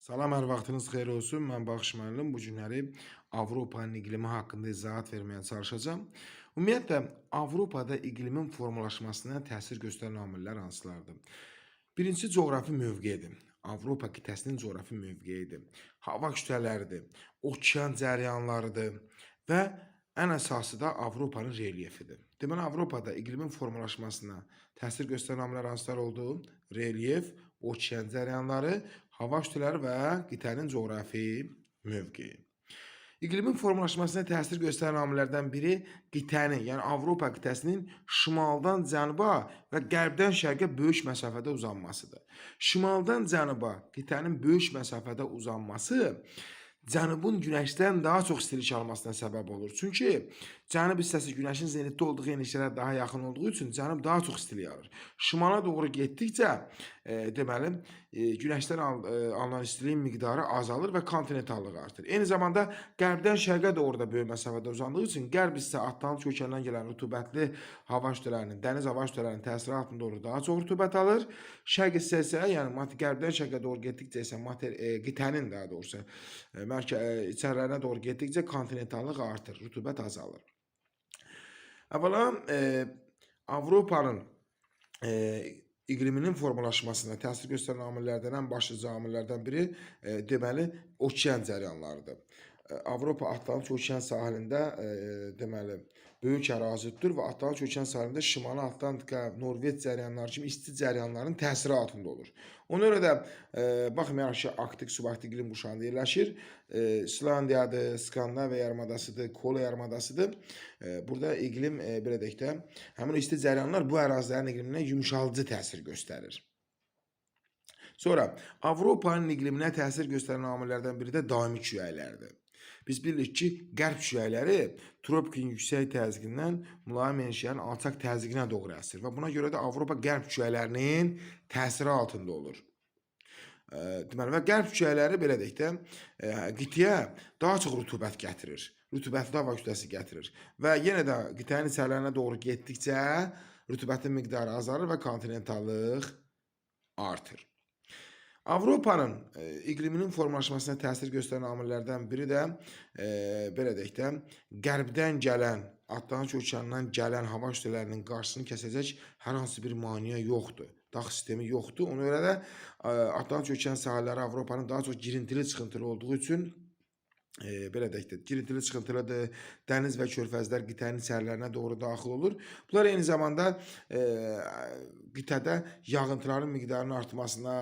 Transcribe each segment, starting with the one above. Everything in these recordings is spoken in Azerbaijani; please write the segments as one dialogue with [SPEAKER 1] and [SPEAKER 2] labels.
[SPEAKER 1] Salam, hər vaxtınız xeyir olsun. Mən Baxış müəllim. Bu günləri Avropanın iqlimi haqqında izahat verməyə çalışacağam. Ümumiyyətlə, Avropada iqlimin formalaşmasına təsir göstərən amillər hansılardır? Birincisi, coğrafi mövqedir. Avropa qitəsinin coğrafi mövqeyidir. Hava kütlələridir, okean cəryanlarıdır və ən əsası da Avropanın relyefidir. Deməli, Avropada iqlimin formalaşmasına təsir göstərən amillər hansılar oldu? Relyef, okean cəryanları, hava kütlələri və qitənin coğrafi mövqeyi. İqlimin formalaşmasına təsir göstərən amillərdən biri qitənin, yəni Avropa qitəsinin şimaldan cənuba və qərbdən şərqə böyük məsafədə uzanmasıdır. Şimaldan cənuba qitənin böyük məsafədə uzanması cənubun günəşdən daha çox istilik almasına səbəb olur. Çünki cənub hissəsi günəşin zenitdə olduğu enliklərə daha yaxın olduğu üçün cənub daha çox istilik alır. Şimala doğru getdikcə deməli günəşdən alınan istiliyin miqdarı azalır və kontinentallıq artır. Eyni zamanda qərbdən şərqə doğru da böyük məsafədə uzandığı üçün qərb hissə Atlantik okeanından gələn rütubətli hava kütlələrinin, dəniz hava kütlələrinin təsiri altında olur, daha çox rütubət alır. Şərq hissə isə, yəni qərbdən şərqə doğru getdikcə isə qitənin daha doğrusu içərilərinə doğru getdikcə kontinentallıq artır, rütubət azalır. Əvvəla Avropanın iqliminin formalaşmasına təsir göstərən amillərdən ən başlıca amillərdən biri deməli okean cəryanlarıdır. Avropa Atlantik okean sahilində deməli böyük ərazi tutur və Atlantik okean sahilində Şimali Atlantika, Norveç cəryanları kimi isti cəryanların təsiri altında olur. Ona görə də baxmayaraq ki, Arktik subarktik iqlim qurşağında yerləşir, İslandiyadır, Skandinaviya yarımadasıdır, Kola yarımadasıdır. Burada iqlim belə deyək də, həmin o isti cəryanlar bu ərazilərin iqliminə yumşaldıcı təsir göstərir. Sonra Avropanın iqliminə təsir göstərən amillərdən biri də daimi küləklərdir. Biz bilirik ki, qərb küləkləri tropikin yüksək təzyiqindən mülayim enişlərin alçaq təzyiqinə doğru əsir və buna görə də Avropa qərb küləklərinin təsiri altında olur. Deməli, və qərb küləkləri belə deyək də, qitəyə daha çox rütubət gətirir, rütubətli hava kütləsi gətirir və yenə də qitənin içərilərinə doğru getdikcə rütubətin miqdarı azalır və kontinentallıq artır. Avropanın iqliminin formalaşmasına təsir göstərən amillərdən biri də belə deyək də, qərbdən gələn, Atlantik okeanından gələn hava kütlələrinin qarşısını kəsəcək hər hansı bir maneə yoxdur. Dağ sistemi yoxdur. Ona görə də Atlantik okean sahilləri Avropanın daha çox girintili çıxıntılı olduğu üçün belə deyək də, girintili çıxıntılıdır, dəniz və körfəzlər qitənin içərilərinə doğru daxil olur. Bunlar eyni zamanda qitədə yağıntıların miqdarının artmasına,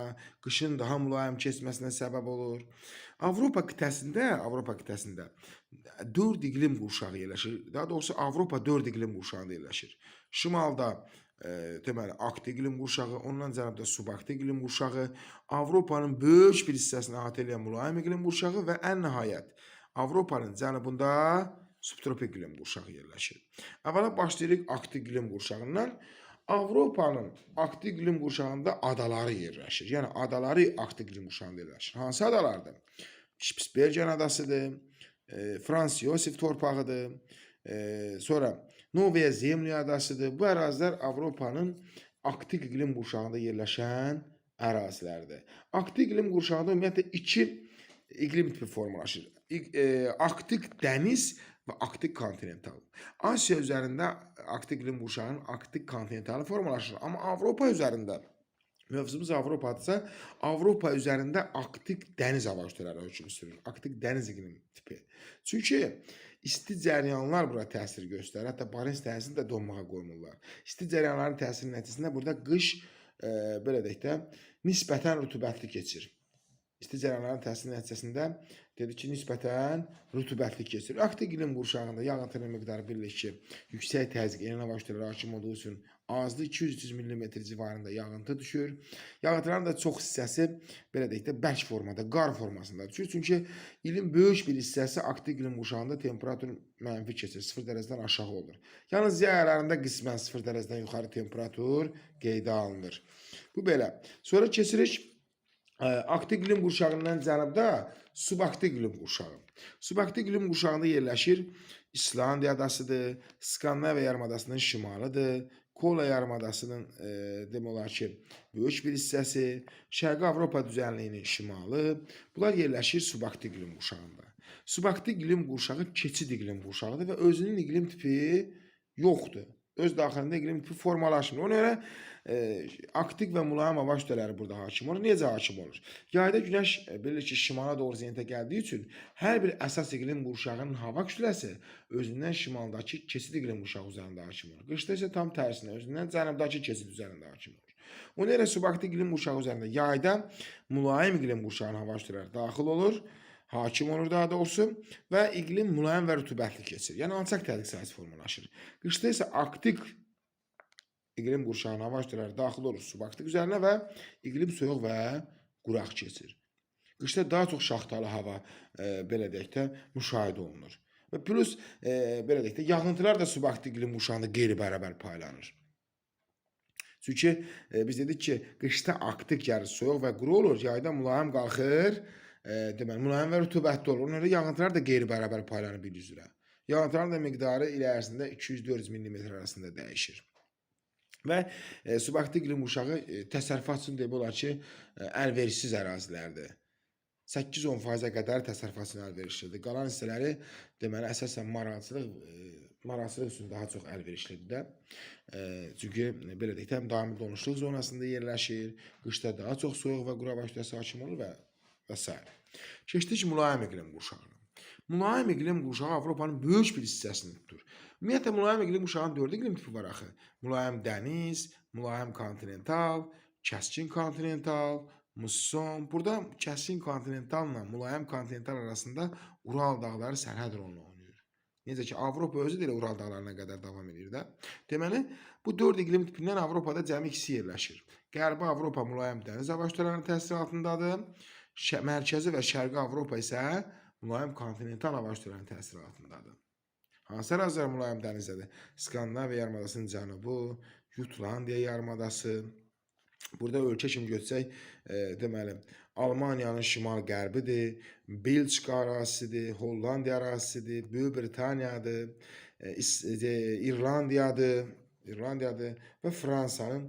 [SPEAKER 1] qışın daha mülayim keçməsinə səbəb olur. Avropa qitəsində 4 iqlim qurşağı yerləşir. Daha doğrusu Avropa 4 iqlim qurşağında yerləşir. Şimalda deməli Arktik iqlim qurşağı, ondan cənubda subarktik iqlim qurşağı, Avropanın böyük bir hissəsini əhatə edən mülayim iqlim qurşağı və ən nəhayət Avropanın cənubunda subtropik iqlim qurşağı yerləşir. Əvvəla başlayırıq Arktik iqlim qurşağından. Avropanın Arktik iqlim qurşağında adaları yerləşir. Yəni adaları Arktik iqlim qurşağında yerləşir. Hansı adalardır? Spitsbergen adasıdır, Frans Yosif torpağıdır, sonra Novaya Zemlya adasıdır. Bu ərazilər Avropanın Arktik iqlim qurşağında yerləşən ərazilərdir. Arktik iqlim qurşağında ümumiyyətlə 2 iqlim tipi formalaşır. Arktik dəniz və Arktik kontinental. Asiya üzərində Arktik iqlim qurşağının Arktik kontinentalı formalaşır. Amma Avropa üzərində, mövzumuz Avropadırsa, Avropa üzərində Arktik dəniz hava kütlələri hökm sürür. Arktik dəniz iqlim tipi. Çünki isti cəryanlar bura təsir göstərir. Hətta Barents dənizini də donmağa qoymurlar. İsti cəryanların təsiri nəticəsində burada qış belə deyək də, nisbətən rütubətli keçir. İsti cəryanların təsiri nəticəsində dedik ki, nisbətən rütubətli keçir. Arktik iqlim qurşağında yağıntının miqdarı bilirik ki, yüksək təzyiq enən hava kütlələri hakim olduğu üçün azı 200-300 mm civarında yağıntı düşür. Yağıntıların da çox hissəsi belə deyək də bərk formada, qar formasında düşür. Çünki ilin böyük bir hissəsi Arktik iqlim qurşağında temperatur mənfi keçir, 0 dərəcədən aşağı olur. Yalnız yay aylarında qismən 0 dərəcədən yuxarı temperatur qeydə alınır. Bu belə. Sonra keçirik Arktik iqlim qurşağından cənubda subarktik iqlim qurşağı. Subarktik iqlim qurşağında yerləşir İslandiya adasıdır, Skandinaviya yarımadasının şimalıdır, Kola yarımadasının demək olar ki, böyük bir hissəsi, Şərqi Avropa düzənliyinin şimalı, bunlar yerləşir subaktı iqlim qurşağında. Subaktı iqlim qurşağı keçid iqlim qurşağıdır və özünün iqlim tipi yoxdur. Öz daxilində iqlim tipi formalaşmır. Ona görə aktiv və mülayim hava kütlələri burada hakim olur. Necə hakim olur? Yayda günəş belə ki, şimala doğru zenitə gəldiyi üçün hər bir əsas iqlim qurşağının hava kütləsi özündən şimaldakı keçid iqlim qurşağı üzərində hakim olur. Qışda isə tam tərsinə, özündən cənubdakı keçid üzərində hakim olur. Ona görə subaktı iqlim qurşağı üzərində yayda mülayim iqlim qurşağının hava kütlələri daxil olur, hakim olur daha doğrusu və iqlim mülayim və rütubətli keçir. Yəni alçaq təzyiq sahəsi formalaşır. Qışda isə aktiv iqlim qurşağının hava kütlələri daxil olur subaktıq üzərinə və iqlim soyuq və quraq keçir. Qışda daha çox şaxtalı hava belə deyək də müşahidə olunur. Və plus belə deyək də yağıntılar da subaktıq iqlim qurşağında qeyri-bərabər paylanır. Çünki biz dedik ki, qışda aktiv gəlir, soyuq və quru olur, yayda mülayim qalxır, deməli mülayim və rütubətli olur. Ona görə yağıntılar da qeyri-bərabər paylanır bir üzrə. Yağıntıların da miqdarı il ərzində 200-400 mm arasında dəyişir. Və subaktı iqlim qurşağı təsərrüfat üçün demək olar ki, əlverişsiz ərazilərdir. 8-10%-ə qədər təsərrüfat üçün əlverişlidir. Qalan hissələri deməli əsasən maraçılıq üçün daha çox əlverişlidir də. Çünki belə deyək, həm daimi donuşluq zonasında yerləşir, qışda daha çox soyuq və quru hava kütləsi hakim olur və s. Keçdik mülayim iqlim qurşağına. Mülayim iqlim qurşağı Avropanın böyük bir hissəsini tutur. Ümumiyyətlə, mülayim iqlim qurşağının 4 iqlim tipi var axı. Mülayim dəniz, mülayim kontinental, kəskin kontinental, musson. Burada kəskin kontinentalla mülayim kontinental arasında Ural dağları sərhəd rolunu oynayır. Necə ki, Avropa özü də elə Ural dağlarına qədər davam edir də. Deməli, bu 4 iqlim tipindən Avropada cəmi ikisi yerləşir. Qərbi Avropa mülayim dəniz hava kütlələrinin təsiri altındadır. Mərkəzi və Şərqi Avropa isə mülayim kontinental hava kütlələrinin təsiri altındadır. Hansı ərazilər mülayim dənizədir? Skandinaviya yarımadasının cənubu, Jutlandiya yarımadası. Burada ölkə kimi götürsək, deməli, Almaniyanın şimal-qərbidir, Belçika ərazisidir, Hollandiya ərazisidir, Böyük Britaniyadır, İrlandiyadır və Fransanın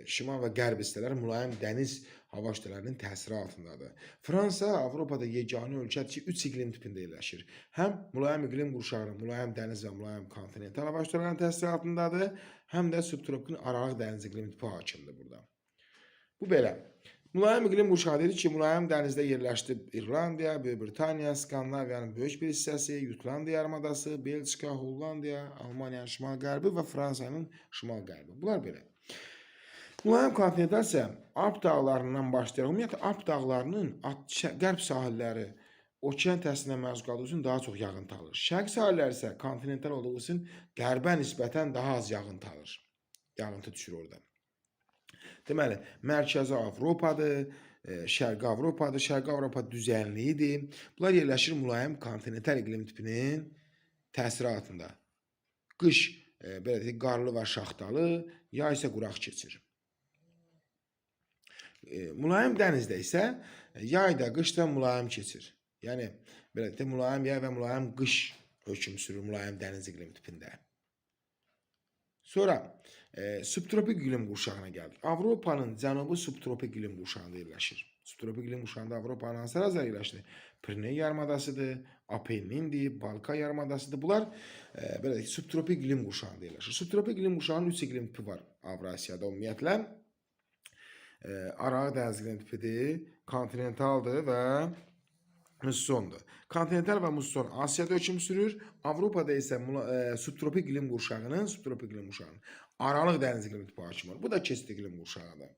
[SPEAKER 1] şimal və qərb hissələri mülayim dəniz hava kütlələrinin təsiri altındadır. Fransa Avropada yeganə ölkədir ki, 3 iqlim tipində yerləşir. Həm mülayim iqlim qurşağının, mülayim dəniz və mülayim kontinental hava kütlələrinin təsiri altındadır, həm də subtropik aralıq dəniz iqlim tipi hakimdir burada. Bu belə. Mülayim iqlim qurşağı dedik ki, mülayim dənizdə yerləşdi İrlandiya, Böyük Britaniya, Skandinaviyanın böyük bir hissəsi, Jutlandiya yarımadası, Belçika, Hollandiya, Almaniyanın şimal-qərbi və Fransanın şimal-qərbi. Bunlar belə. Mülayim kontinental isə Alp dağlarından başlayaraq, ümumiyyətlə Alp dağlarının qərb sahilləri okean təsirinə məruz qaldığı üçün daha çox yağıntı alır. Şərq sahilləri isə kontinental olduğu üçün qərbə nisbətən daha az yağıntı alır. Yağıntı düşür orada. Deməli, mərkəzi Avropadır, Şərqi Avropadır, Şərqi Avropa düzənliyidir. Bunlar yerləşir mülayim kontinental iqlim tipinin təsiri altında. Qış belə deyək, qarlı və şaxtalı, yay isə quraq keçir. Mülayim dənizdə isə yayda, qışda mülayim keçir. Yəni, belə deyək, mülayim yay və mülayim qış hökm sürür mülayim dəniz iqlim tipində. Sonra subtropik iqlim qurşağına gəldik. Avropanın cənubu subtropik iqlim qurşağında yerləşir. Subtropik iqlim qurşağında Avropanın hansı ərazilər yerləşir? Pireneya yarımadasıdır, Apennindir, Balkan yarımadasıdır. Bunlar belə deyək, subtropik iqlim qurşağında yerləşir. Subtropik iqlim qurşağının 3 iqlim tipi var Avrasiyada ümumiyyətlə. Aralıq dəniz iqlim tipidir, kontinentaldır və mussondur. Kontinental və musson Asiyada hökm sürür. Avropada isə subtropik iqlim qurşağının aralıq dəniz iqlim tipi hakim olur. Bu da keçid iqlim qurşağıdır.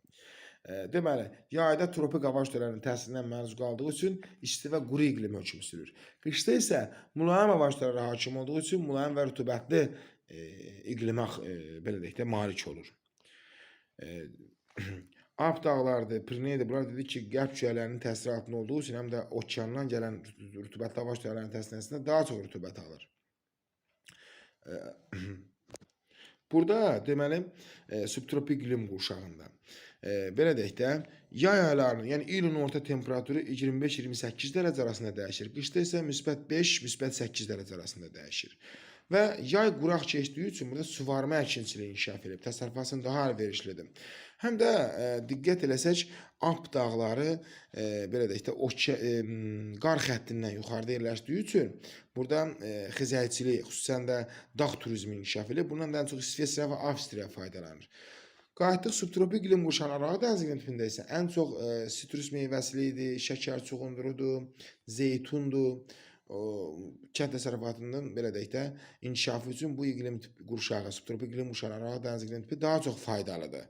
[SPEAKER 1] Deməli, yayda tropik hava kütlələrinin təsirindən məruz qaldığı üçün isti və quru iqlim hökm sürür. Qışda isə mülayim hava kütlələri hakim olduğu üçün mülayim və rütubətli iqlimə belə deyək də malik olur. Alp dağlardır, Pireneyadır. Bunlar dedik ki, qərb külələrinin təsiri altında olduğu üçün həm də okeandan gələn rütubətli hava kütlələrinin təsirində daha çox rütubət alır. Burada deməli subtropik iqlim qurşağında belə deyək də yay aylarının, yəni ilin orta temperaturu 25-28 dərəcə arasında dəyişir. Qışda isə -5, -8 dərəcə arasında dəyişir. və yay quraq keçdiyi üçün burada suvarma əkinçiliyi inkişaf edib. Təsərrüfatın daha əlverişlidir. Həm də diqqət eləsək, Alp dağları belə deyək də qar xəttindən yuxarıda yerləşdiyi üçün burada xizəkçilik, xüsusən də dağ turizmi inkişaf edib. Bundan da ən çox İsveçrə və Avstriya faydalanır. Qayıtdıq subtropik iqlim qurşağının Arağı dənizi iqlim isə ən çox sitrus meyvəsilidir, şəkər çuğundurudur, zeytundur. Kənd təsərrüfatının belə deyək də inkişafı üçün bu iqlim qurşağı, subtropik iqlim qurşağının Arağı dənizi iqlim tipi daha çox faydalıdır.